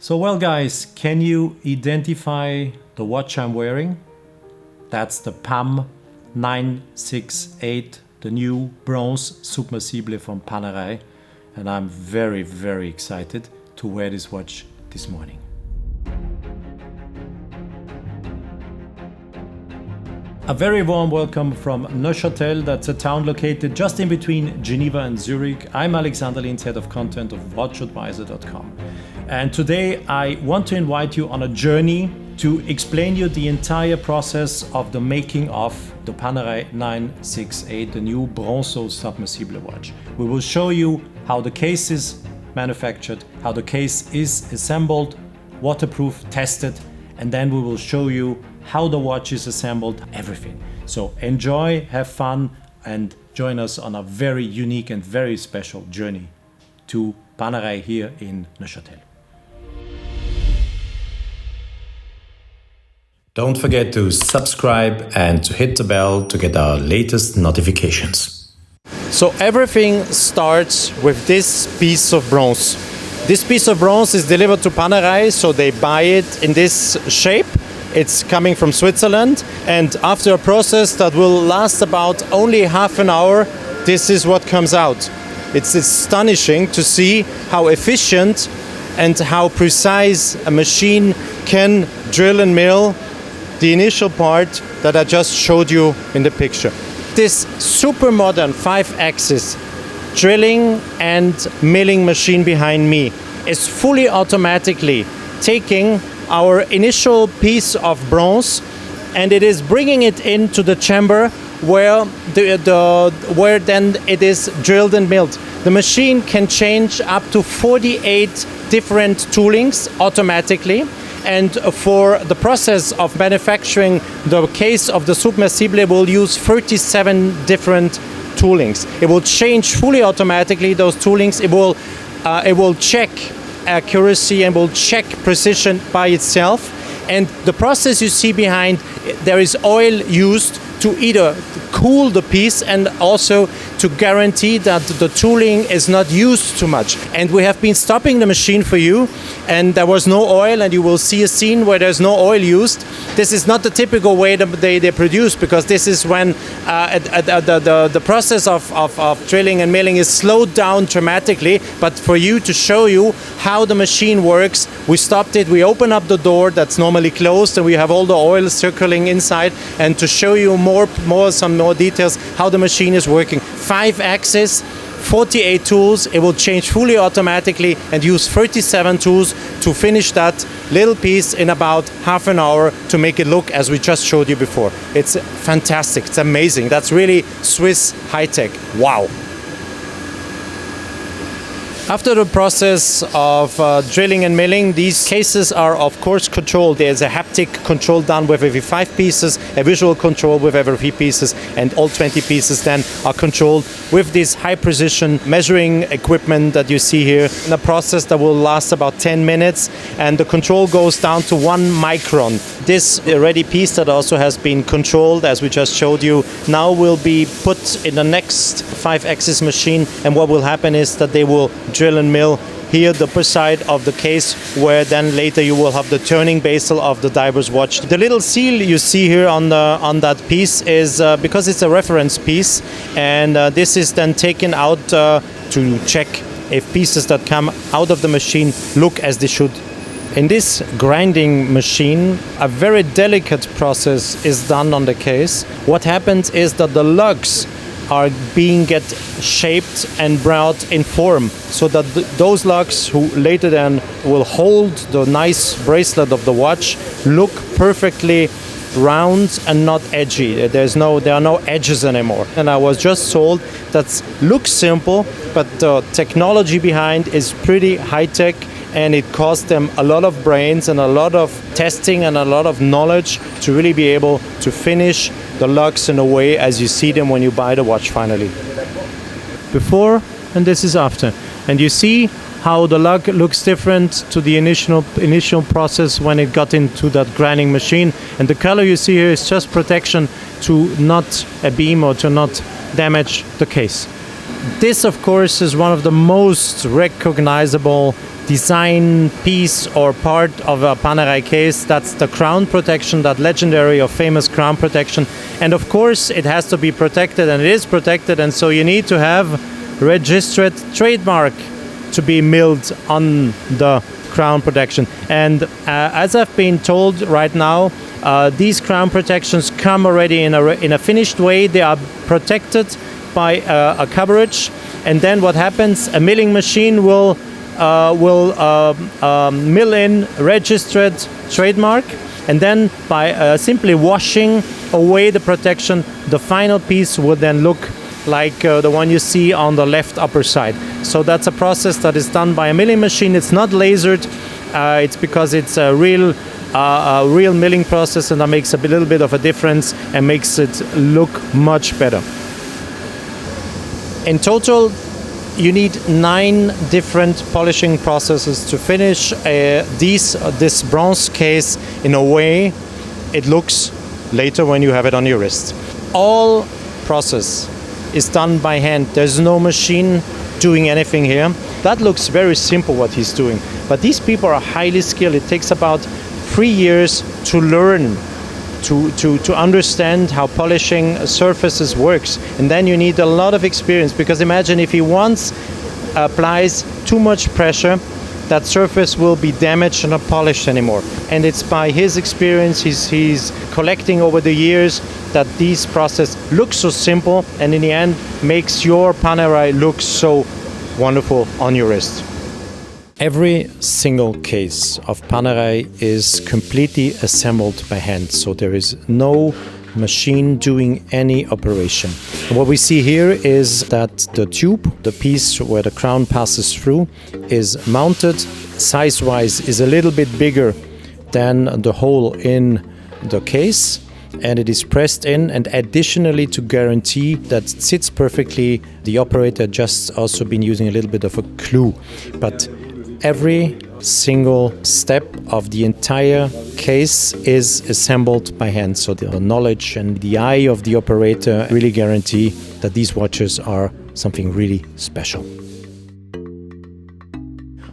So well guys, can you identify the watch I'm wearing? That's the PAM00968, the new bronze submersible from Panerai, and I'm very, very excited to wear this watch this morning. A very warm welcome from Neuchâtel, that's a town located just in between Geneva and Zurich. I'm Alexander Linz, head of content of WatchAdvisor.com. And today I want to invite you on a journey to explain you the entire process of the making of the Panerai 968, the new Bronzo submersible watch. We will show you how the case is manufactured, how the case is assembled, waterproof, tested, and then we will show you how the watch is assembled, everything. So enjoy, have fun, and join us on a very unique and very special journey to Panerai here in Neuchâtel. Don't forget to subscribe and to hit the bell to get our latest notifications. So everything starts with this piece of bronze. This piece of bronze is delivered to Panerai, so they buy it in this shape. It's coming from Switzerland, and after a process that will last about only half an hour, this is what comes out. It's astonishing to see how efficient and how precise a machine can drill and mill the initial part that I just showed you in the picture. This super modern 5-axis drilling and milling machine behind me is fully automatically taking our initial piece of bronze and it is bringing it into the chamber where then it is drilled and milled. The machine can change up to 48 different toolings automatically. And for the process of manufacturing the case of the submersible, we'll use 37 different toolings. It will change fully automatically those toolings. It will check accuracy and will check precision by itself. And the process you see behind, there is oil used to either cool the piece and also to guarantee that the tooling is not used too much. And we have been stopping the machine for you, and there was no oil, and you will see a scene where there's no oil used. This is not the typical way that they produce, because this is when the process of drilling and milling is slowed down dramatically. But for you, to show you how the machine works, we stopped it, we open up the door that's normally closed, and we have all the oil circling inside, and to show you some more details how the machine is working. 5-axis, 48 tools, it will change fully automatically and use 37 tools to finish that little piece in about half an hour to make it look as we just showed you before. It's fantastic, it's amazing. That's really Swiss high-tech. Wow. After the process of drilling and milling, these cases are of course controlled. There's a haptic control done with every 5 pieces, a visual control with every 3 pieces, and all 20 pieces then are controlled with this high precision measuring equipment that you see here. In a process that will last about 10 minutes, and the control goes down to 1 micron. This ready piece that also has been controlled, as we just showed you, now will be put in the next 5-axis machine, and what will happen is that they will drill and mill here the upper side of the case, where then later you will have the turning bezel of the diver's watch. The little seal you see here on that piece is because it's a reference piece, and this is then taken out to check if pieces that come out of the machine look as they should. In this grinding machine, a very delicate process is done on the case. What happens is that the lugs are being shaped and brought in form, so that those lugs who later then will hold the nice bracelet of the watch look perfectly round and not edgy. There are no edges anymore. And I was just told that looks simple, but the technology behind is pretty high-tech, and it cost them a lot of brains and a lot of testing and a lot of knowledge to really be able to finish the lugs in a way as you see them when you buy the watch finally. Before and this is after. And you see how the lug looks different to the initial process when it got into that grinding machine. And the color you see here is just protection to not beam or to not damage the case. this, of course, is one of the most recognizable design piece or part of a Panerai case. That's the crown protection, that legendary or famous crown protection. And of course, it has to be protected, and it is protected, and so you need to have registered trademark to be milled on the crown protection. And as I've been told right now, these crown protections come already in a finished way. They are protected by a coverage, and then what happens? A milling machine will mill in registered trademark, and then by simply washing away the protection, the final piece would then look like the one you see on the left upper side. So that's a process that is done by a milling machine. It's not lasered. It's because it's a real milling process, and that makes a little bit of a difference and makes it look much better. In total, you need 9 different polishing processes to finish this bronze case in a way it looks later when you have it on your wrist. All process is done by hand. There's no machine doing anything here. That looks very simple what he's doing, but these people are highly skilled. It takes about 3 years to learn to understand how polishing surfaces works, and then you need a lot of experience, because imagine if he once applies too much pressure, that surface will be damaged and not polished anymore. And it's by his experience he's collecting over the years that this process looks so simple, and in the end makes your Panerai look so wonderful on your wrist. Every single case of Panerai is completely assembled by hand, so there is no machine doing any operation. And what we see here is that the tube, the piece where the crown passes through, is mounted size-wise, is a little bit bigger than the hole in the case, and it is pressed in, and additionally, to guarantee that it sits perfectly, the operator just also been using a little bit of a clue. But every single step of the entire case is assembled by hand, so the knowledge and the eye of the operator really guarantee that these watches are something really special.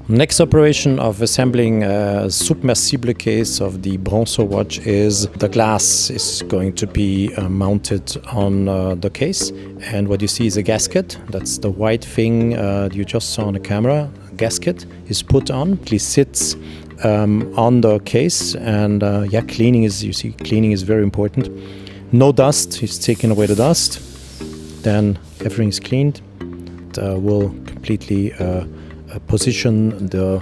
Next operation of assembling a submersible case of the Bronzo watch is the glass is going to be mounted on the case, and what you see is a gasket. That's the white thing you just saw on the camera. Gasket is put on, it sits on the case, and cleaning is very important. No dust, he's taking away the dust, then everything is cleaned. We'll completely position the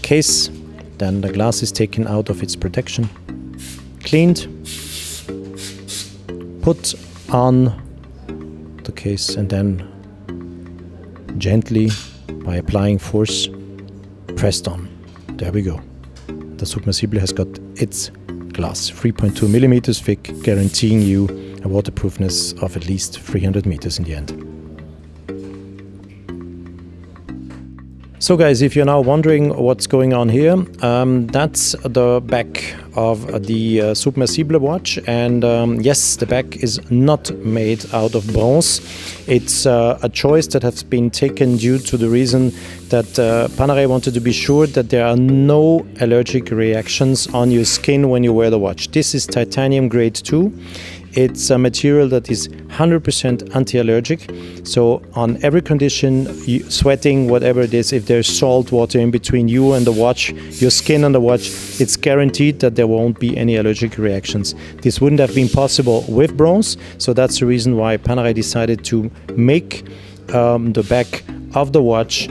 case, then the glass is taken out of its protection, cleaned, put on the case, and then gently, by applying force, pressed on. There we go. The Submersible has got its glass, 3.2 millimeters thick, guaranteeing you a waterproofness of at least 300 meters in the end. So guys, if you're now wondering what's going on here, that's the back of the Submersible watch, and yes, the back is not made out of bronze. It's a choice that has been taken due to the reason that Panerai wanted to be sure that there are no allergic reactions on your skin when you wear the watch. This is titanium grade 2. It's a material that is 100% anti-allergic. So on every condition, sweating, whatever it is, if there's salt water in between you and the watch, your skin and the watch, it's guaranteed that there won't be any allergic reactions. This wouldn't have been possible with bronze. So that's the reason why Panerai decided to make the back of the watch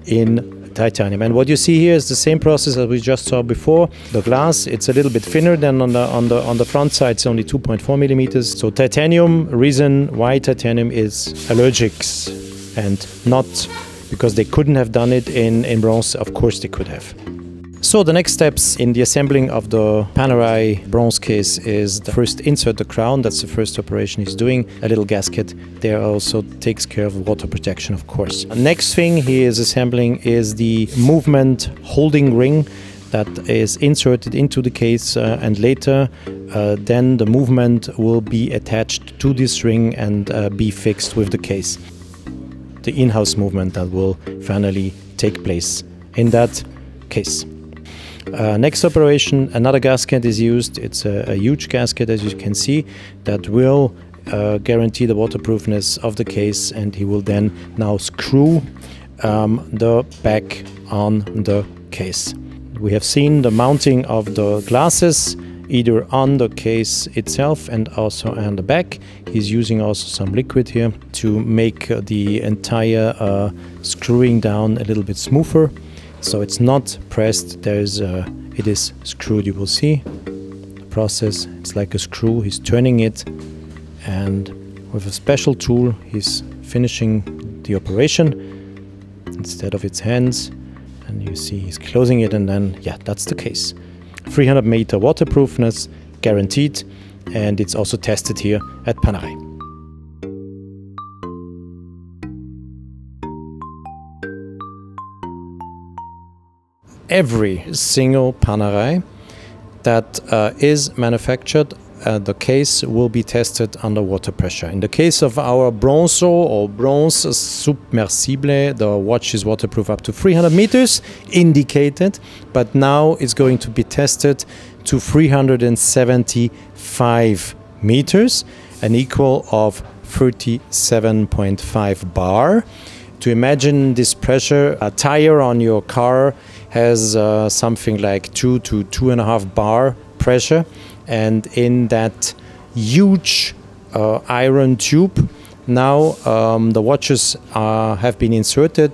in titanium. And what you see here is the same process as we just saw before. The glass, it's a little bit thinner than on the front side. It's only 2.4 millimeters. So titanium, reason why titanium is allergics, and not because they couldn't have done it in bronze. Of course they could have. So the next steps in the assembling of the Panerai bronze case is the first insert the crown. That's the first operation he's doing. A little gasket there also takes care of water protection, of course. Next thing he is assembling is the movement holding ring that is inserted into the case, and later then the movement will be attached to this ring and be fixed with the case. The in-house movement that will finally take place in that case. Next operation, another gasket is used. It's a huge gasket, as you can see, that will guarantee the waterproofness of the case, and he will then now screw the back on the case. We have seen the mounting of the glasses either on the case itself and also on the back. He's using also some liquid here to make the entire screwing down a little bit smoother. So it's not pressed, it is screwed. You will see the process. It's like a screw. He's turning it, and with a special tool he's finishing the operation instead of its hands. And you see he's closing it, and then that's the case. 300 meter waterproofness guaranteed, and it's also tested here at Panerai. Every single Panerai that is manufactured, the case will be tested under water pressure. In the case of our Bronzo or Bronze Submersible, the watch is waterproof up to 300 meters indicated, but now it's going to be tested to 375 meters, an equal of 37.5 bar. To imagine this pressure, a tire on your car has something like 2 to 2.5 bar pressure, and in that huge iron tube now the watches have been inserted.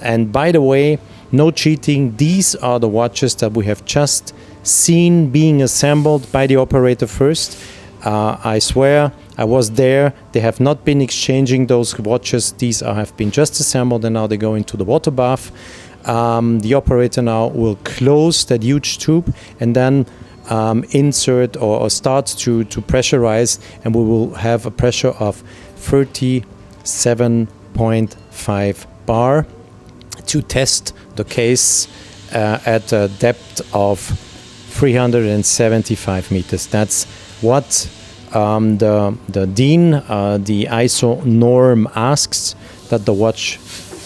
And by the way, no cheating, these are the watches that we have just seen being assembled by the operator first. I swear I was there. They have not been exchanging those watches. These have been just assembled, and now they go into the water bath. The operator now will close that huge tube and then insert or start to pressurize, and we will have a pressure of 37.5 bar to test the case at a depth of 375 meters. That's what the DIN, the ISO norm, asks, that the watch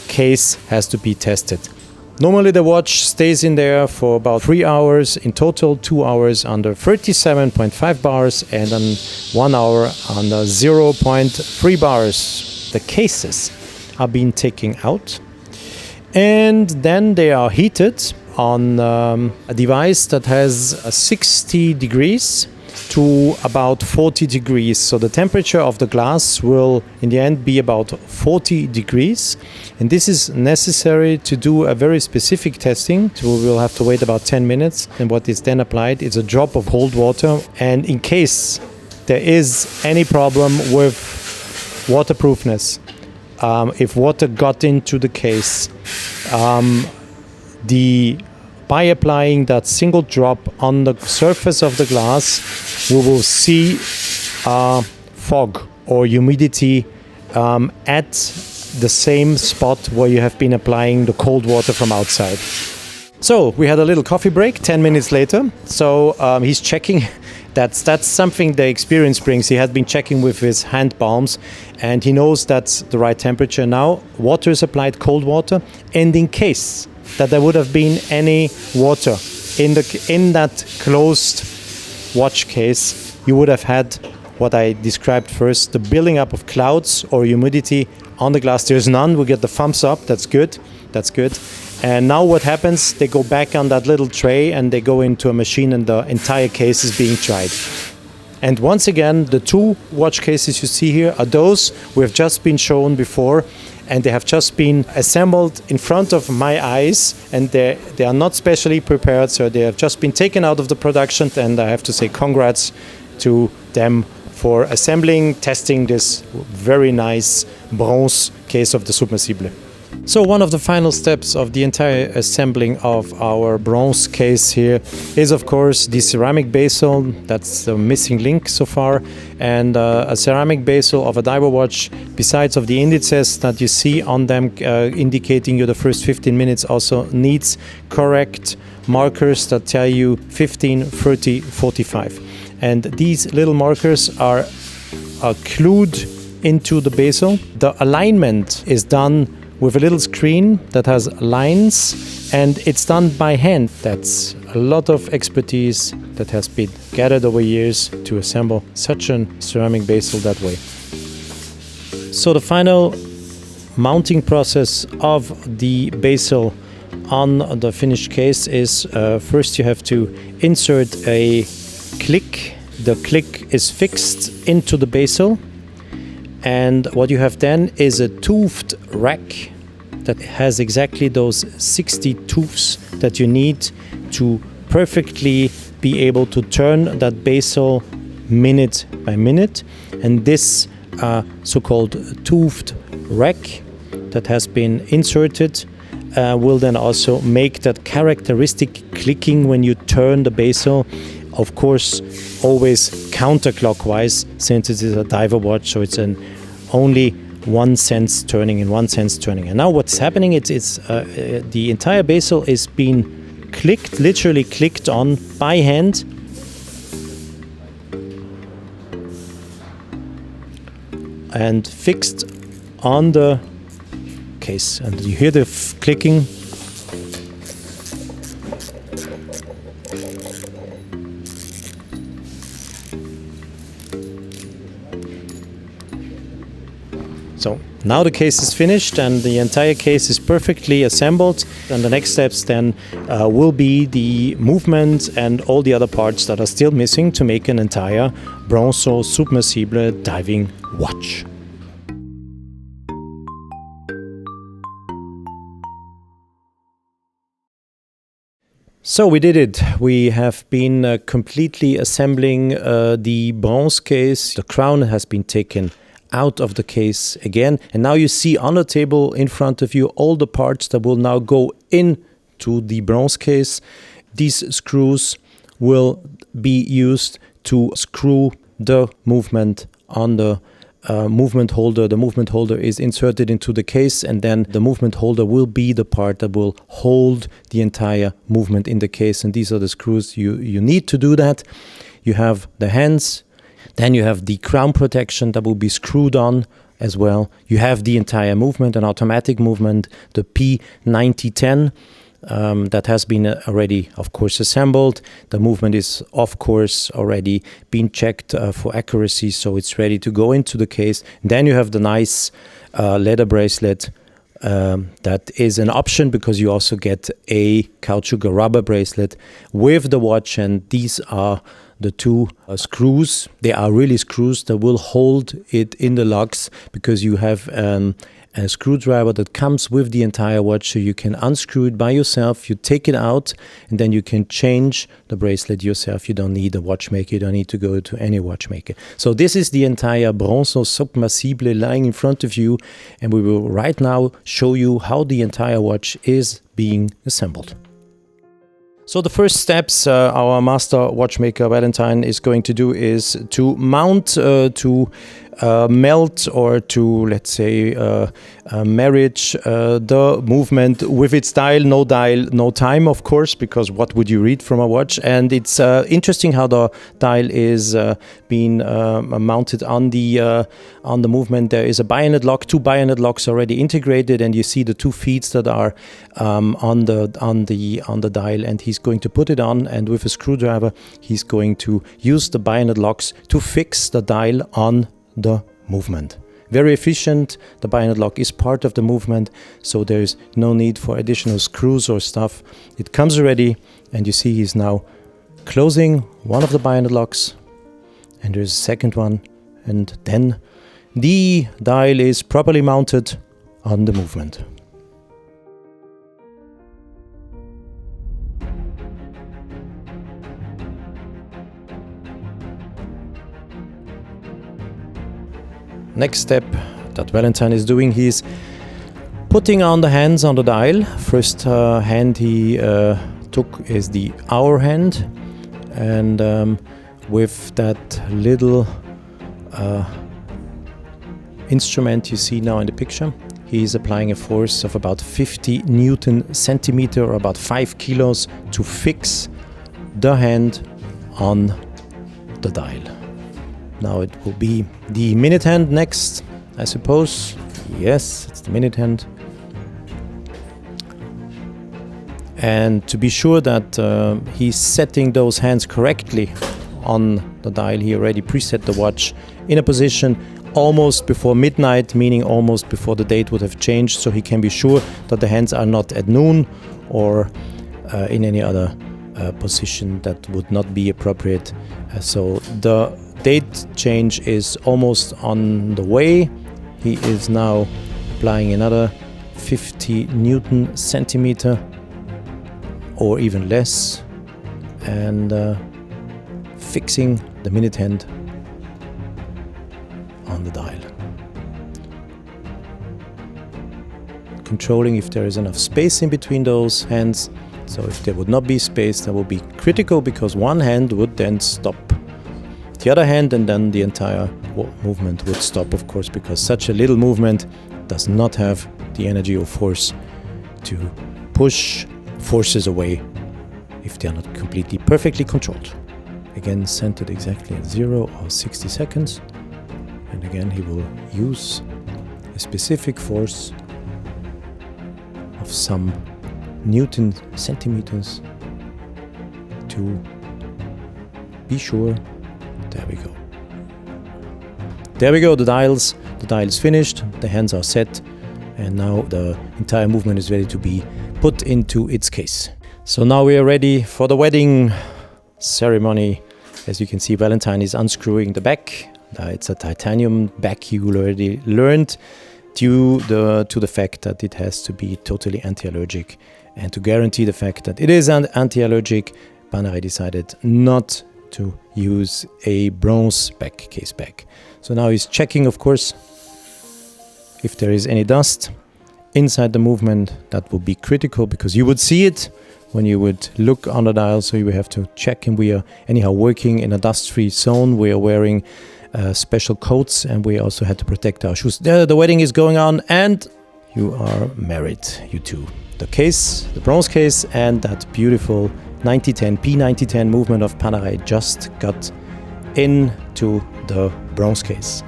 case has to be tested. Normally the watch stays in there for about 3 hours, in total 2 hours under 37.5 bars and then 1 hour under 0.3 bars. The cases are being taken out, and then they are heated on a device that has 60 degrees to about 40 degrees. So the temperature of the glass will in the end be about 40 degrees. And this is necessary to do a very specific testing. So we will have to wait about 10 minutes. And what is then applied is a drop of cold water. And in case there is any problem with waterproofness, if water got into the case, by applying that single drop on the surface of the glass, we will see fog or humidity at the same spot where you have been applying the cold water from outside. So we had a little coffee break 10 minutes later. So he's checking. That's something the experience brings. He has been checking with his hand palms, and he knows that's the right temperature. Now water is applied, cold water, and in case that there would have been any water in that closed watch case, you would have had what I described first, the building up of clouds or humidity on the glass. There's none. We get the thumbs up. That's good. And now what happens? They go back on that little tray and they go into a machine, and the entire case is being tried. And once again, the two watch cases you see here are those we have just been shown before, and they have just been assembled in front of my eyes, and they are not specially prepared, so they have just been taken out of the production, and I have to say congrats to them for assembling, testing this very nice bronze case of the Submersible. So one of the final steps of the entire assembling of our bronze case here is of course the ceramic bezel. That's the missing link so far, and a ceramic bezel of a diver watch, besides of the indices that you see on them indicating you the first 15 minutes, also needs correct markers that tell you 15, 30, 45. And these little markers are glued into the bezel. The alignment is done with a little screen that has lines, and it's done by hand. That's a lot of expertise that has been gathered over years to assemble such a ceramic bezel that way. So the final mounting process of the bezel on the finished case is first you have to insert a click. The click is fixed into the bezel, and what you have then is a toothed rack that has exactly those 60 tooths that you need to perfectly be able to turn that bezel minute by minute. And this so-called toothed rack that has been inserted will then also make that characteristic clicking when you turn the bezel, of course always counterclockwise, since it is a diver watch, so it's an only one sense turning and one sense turning. And now what's happening, it's the entire bezel is being clicked, literally clicked on by hand, and fixed on the case. And you hear the clicking. So now the case is finished and the entire case is perfectly assembled, and the next steps then will be the movement and all the other parts that are still missing to make an entire Bronzo Submersible diving watch. So we did it. We have been completely assembling the bronze case. The crown has been taken out of the case again, and now you see on the table in front of you all the parts that will now go into the bronze case. These screws will be used to screw the movement on the movement holder. The movement holder is inserted into the case, and then the movement holder will be the part that will hold the entire movement in the case, and these are the screws you need to do that. You have the hands. Then you have the crown protection that will be screwed on as well. You have the entire movement, an automatic movement, the P9010 that has been already, of course, assembled. The movement is, of course, already been checked for accuracy, so it's ready to go into the case. Then you have the nice leather bracelet. That is an option because you also get a caoutchouc rubber bracelet with the watch, and these are the two screws. They are really screws that will hold it in the locks, because you have a screwdriver that comes with the entire watch, so you can unscrew it by yourself. You take it out and then you can change the bracelet yourself. You don't need a watchmaker, you don't need to go to any watchmaker. So this is the entire Bronzo Submersible lying in front of you, and we will right now show you how the entire watch is being assembled. So the first steps our master watchmaker Valentine is going to do is to mount, to melt, or to, let's say, marriage the movement with its dial, no time, of course, because what would you read from a watch? And it's interesting how the dial is being mounted on the movement. There is a bayonet lock, two bayonet locks already integrated, and you see the 2 feet that are on the dial, and he's going to put it on, and with a screwdriver he's going to use the bayonet locks to fix the dial on the movement. Very efficient. The bayonet lock is part of the movement, so there's no need for additional screws or stuff. It comes already, and you see he's now closing one of the bayonet locks, and there's a second one, and then the dial is properly mounted on the movement. Next step that Valentine is doing, he's Putting on the hands on the dial. First hand he took is the hour hand, and with that little instrument you see now in the picture, he is applying a force of about 50 Newton centimeter, or about 5 kilos, to fix the hand on the dial. Now it will be the minute hand next, I suppose. Yes, it's the minute hand. And to be sure that he's setting those hands correctly on the dial, he already preset the watch in a position almost before midnight, meaning almost before the date would have changed, so he can be sure that the hands are not at noon or in any other position that would not be appropriate. So the date change is almost on the way. He is now applying another 50 Newton centimeter or even less, and fixing the minute hand on the dial. Controlling if there is enough space in between those hands. So if there would not be space, that would be critical, because one hand would then stop the other hand, and then the entire movement would stop, of course, because such a little movement does not have the energy or force to push forces away if they are not completely perfectly controlled. Again, centered exactly at 0 or 60 seconds. And again, he will use a specific force of some Newton centimeters to be sure. There we go. There we go, the dial is finished, the hands are set, and now the entire movement is ready to be put into its case. So now we are ready for the wedding ceremony. As you can see, Valentine is unscrewing the back. It's a titanium back, you already learned, due to the fact that it has to be totally anti-allergic. And to guarantee the fact that it is anti-allergic, Panerai decided not to use a bronze back, case back. So now he's checking, of course, if there is any dust inside the movement. That will be critical, because you would see it when you would look on the dial. So you will have to check, and we are anyhow working in a dust-free zone. We are wearing special coats, and we also had to protect our shoes. The wedding is going on, and you are married, you two. The case, the bronze case, and that beautiful 9010 P9010 movement of Panerai just got into the bronze case.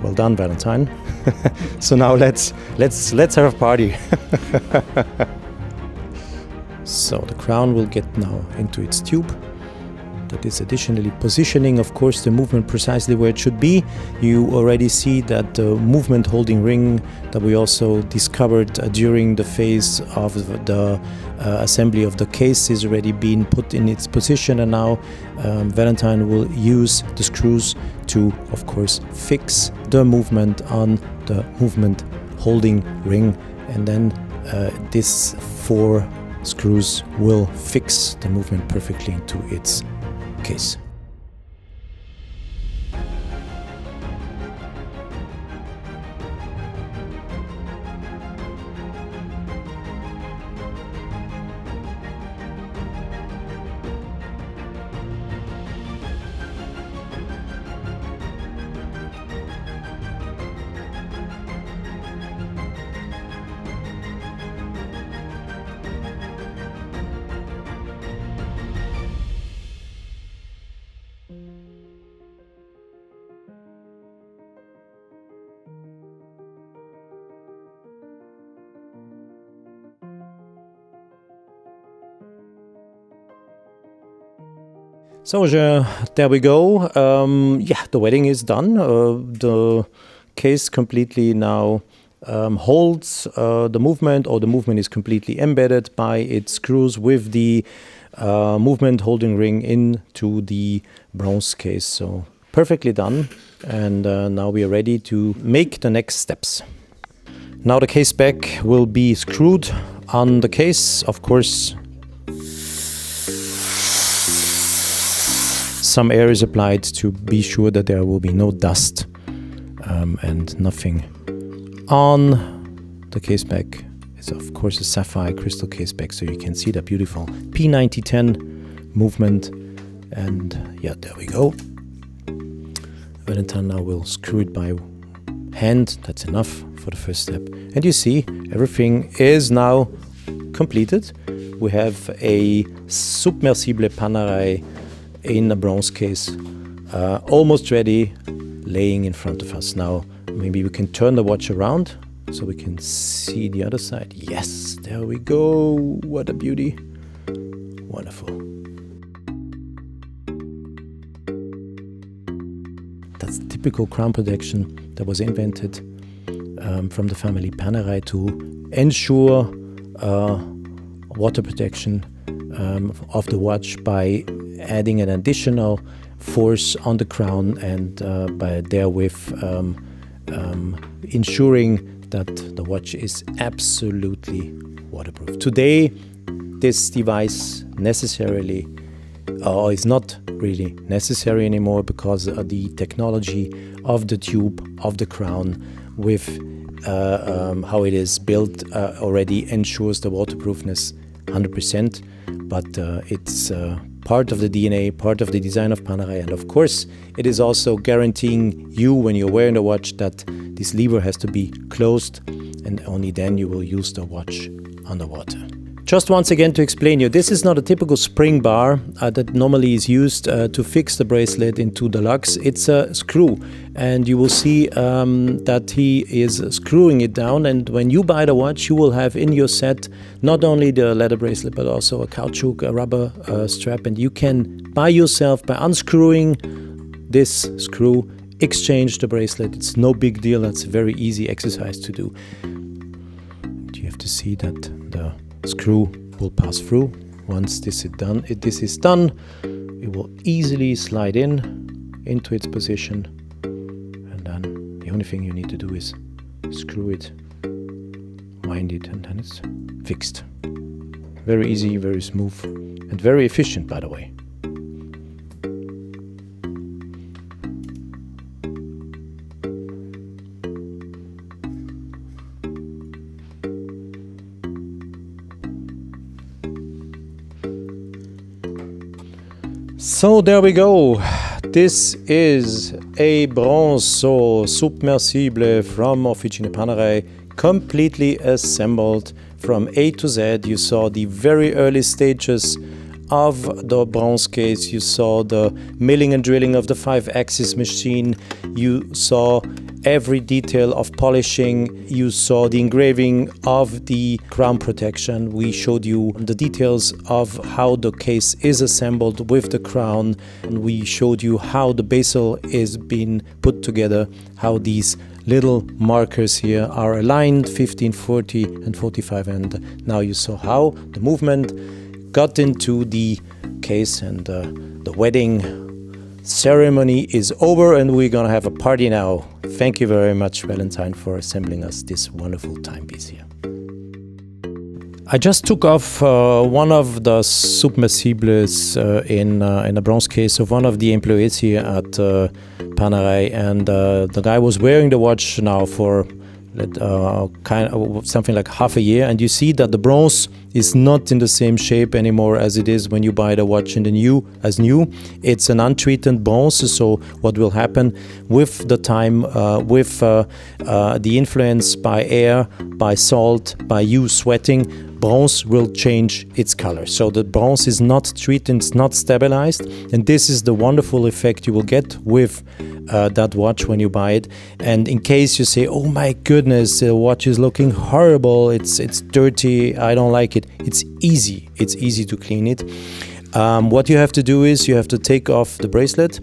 Well done, Valentine. So now let's have a party. So the crown will get now into its tube. That is additionally positioning, of course, the movement precisely where it should be. You already see that the movement holding ring that we also discovered during the phase of the assembly of the case is already being put in its position, and now Valentine will use the screws to, of course, fix the movement on the movement holding ring, and then these 4 screws will fix the movement perfectly into its case. So there we go. The wedding is done. The case completely now holds the movement, or the movement is completely embedded by its screws with the movement holding ring into the bronze case. So perfectly done. And now we are ready to make the next steps. Now the case back will be screwed on the case. Of course, some air is applied to be sure that there will be no dust and nothing on The case back is of course a sapphire crystal case back, so you can see the beautiful P9010 movement. And yeah, there we go. Valentine now will screw it by hand. That's enough for the first step. And you see, everything is now completed. We have a Submersible Panerai in a bronze case, almost ready, laying in front of us. Now, maybe we can turn the watch around so we can see the other side. Yes, there we go. What a beauty. Wonderful. That's typical crown protection that was invented from the family Panerai to ensure water protection of the watch by adding an additional force on the crown and by therewith ensuring that the watch is absolutely waterproof. Today, this device necessarily is not really necessary anymore because the technology of the tube, of the crown, with how it is built already ensures the waterproofness 100%, but it's part of the DNA, part of the design of Panerai, and of course it is also guaranteeing you when you're wearing the watch that this lever has to be closed, and only then you will use the watch underwater. Just once again to explain you, this is not a typical spring bar that normally is used to fix the bracelet into the lugs. It's a screw, and you will see that he is screwing it down, and when you buy the watch you will have in your set not only the leather bracelet but also a caoutchouc, a rubber strap, and you can by yourself, by unscrewing this screw, exchange the bracelet. It's no big deal. That's a very easy exercise to do. And you have to see that the screw will pass through. Once this is done, it will easily slide into its position, and then the only thing you need to do is screw it, wind it, and then it's fixed. Very easy, very smooth, and very efficient, by the way. So there we go. This is a Bronzo Submersible from Officine Panerai, completely assembled from A to Z. You saw the very early stages of the bronze case. You saw the milling and drilling of the 5-axis machine. You saw every detail of polishing. You saw the engraving of the crown protection. We showed you the details of how the case is assembled with the crown. And we showed you how the bezel is being put together, how these little markers here are aligned, 15, 40 and 45, and now you saw how the movement got into the case, and the wedding ceremony is over and we're gonna have a party now. Thank you very much, Valentine, for assembling us this wonderful timepiece here. I just took off one of the submersibles in a bronze case of one of the employees here at Panerai, and the guy was wearing the watch now for kind of something like half a year, and you see that the bronze is not in the same shape anymore as it is when you buy the watch in the new. It's an untreated bronze, so what will happen with the time, with the influence by air, by salt, by you sweating, bronze will change its color. So the bronze is not treated, it's not stabilized, and this is the wonderful effect you will get with that watch when you buy it. And in case you say, oh my goodness, the watch is looking horrible, it's dirty, I don't like it, it's easy to clean it. What you have to do is you have to take off the bracelet,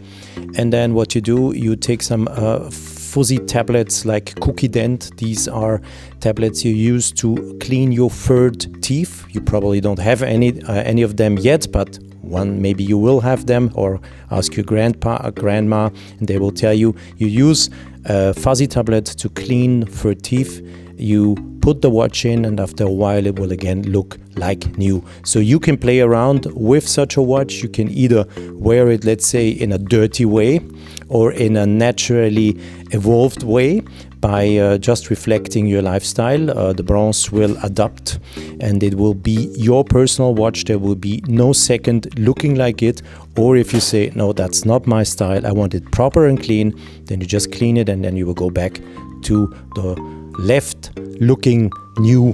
and then what you do, you take some fuzzy tablets like Cookie Dent. These are tablets you use to clean your furred teeth. You probably don't have any of them yet, but one, maybe you will have them, or ask your grandpa or grandma and they will tell you. You use a fuzzy tablet to clean furred teeth. You put the watch in, and after a while it will again look like new. So you can play around with such a watch. You can either wear it, let's say, in a dirty way or in a naturally evolved way. by just reflecting your lifestyle. The bronze will adapt and it will be your personal watch. There will be no second looking like it. Or if you say, no, that's not my style, I want it proper and clean, then you just clean it and then you will go back to the left looking new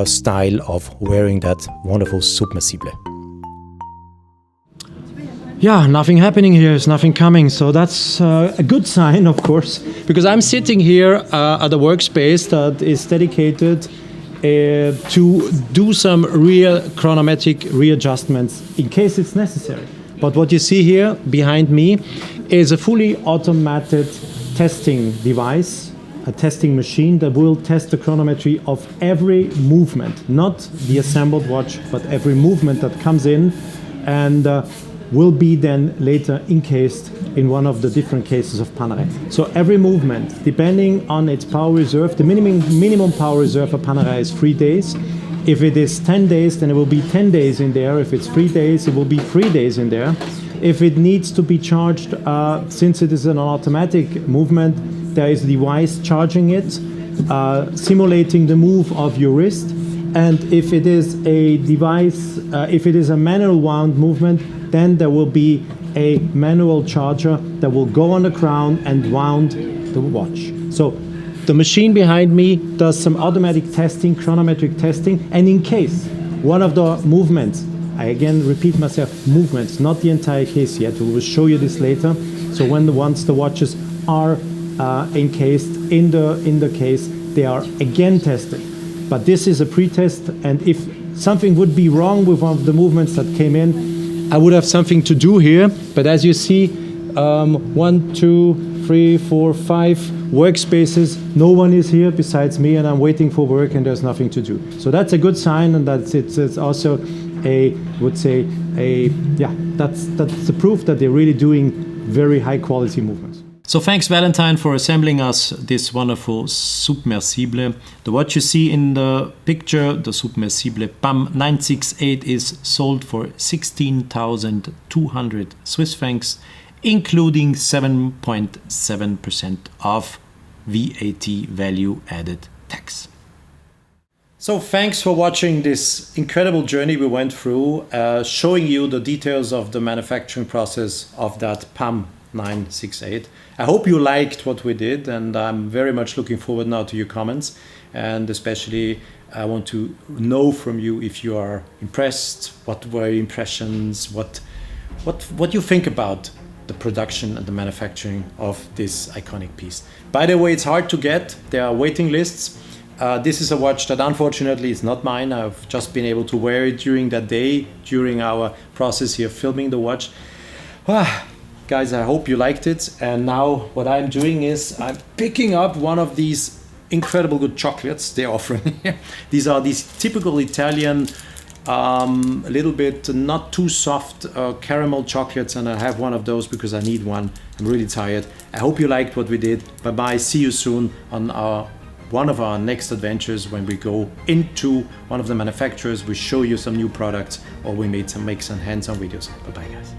style of wearing that wonderful Submersible. Yeah, nothing happening here, there's nothing coming. So that's a good sign, of course, because I'm sitting here at a workspace that is dedicated to do some real chronometric readjustments in case it's necessary. But what you see here behind me is a fully automated testing device, a testing machine that will test the chronometry of every movement, not the assembled watch, but every movement that comes in, and will be then later encased in one of the different cases of Panerai. So every movement, depending on its power reserve, the minimum power reserve for Panerai is 3 days. If it is 10 days, then it will be 10 days in there. If it's 3 days, it will be 3 days in there. If it needs to be charged, since it is an automatic movement, there is a device charging it, simulating the move of your wrist. And if it is a device, if it is a manual wound movement, then there will be a manual charger that will go on the crown and wound the watch. So the machine behind me does some automatic testing, chronometric testing, and in case one of the movements, I again repeat myself, movements, not the entire case yet, we will show you this later. So once the watches are encased in the case, they are again tested. But this is a pre-test, and if something would be wrong with one of the movements that came in, I would have something to do here. But as you see, 1, 2, 3, 4, 5 workspaces. No one is here besides me, and I'm waiting for work, and there's nothing to do. So that's a good sign, and it's also that's the proof that they're really doing very high quality movements. So thanks Valentine for assembling us this wonderful Submersible. The watch you see in the picture, the Submersible PAM00968, is sold for 16,200 Swiss francs, including 7.7% of VAT value added tax. So thanks for watching this incredible journey we went through, showing you the details of the manufacturing process of that PAM00968. I hope you liked what we did, and I'm very much looking forward now to your comments, and especially I want to know from you if you are impressed, what were your impressions, what you think about the production and the manufacturing of this iconic piece. By the way, it's hard to get, there are waiting lists. This is a watch that unfortunately is not mine. I've just been able to wear it during that day, during our process here filming the watch. Guys, I hope you liked it. And now what I'm doing is I'm picking up one of these incredible good chocolates they're offering here. These are these typical Italian, a little bit not too soft caramel chocolates, and I have one of those because I need one. I'm really tired. I hope you liked what we did. Bye bye. See you soon on one of our next adventures when we go into one of the manufacturers. We show you some new products, or we make some hands-on videos. Bye bye, guys.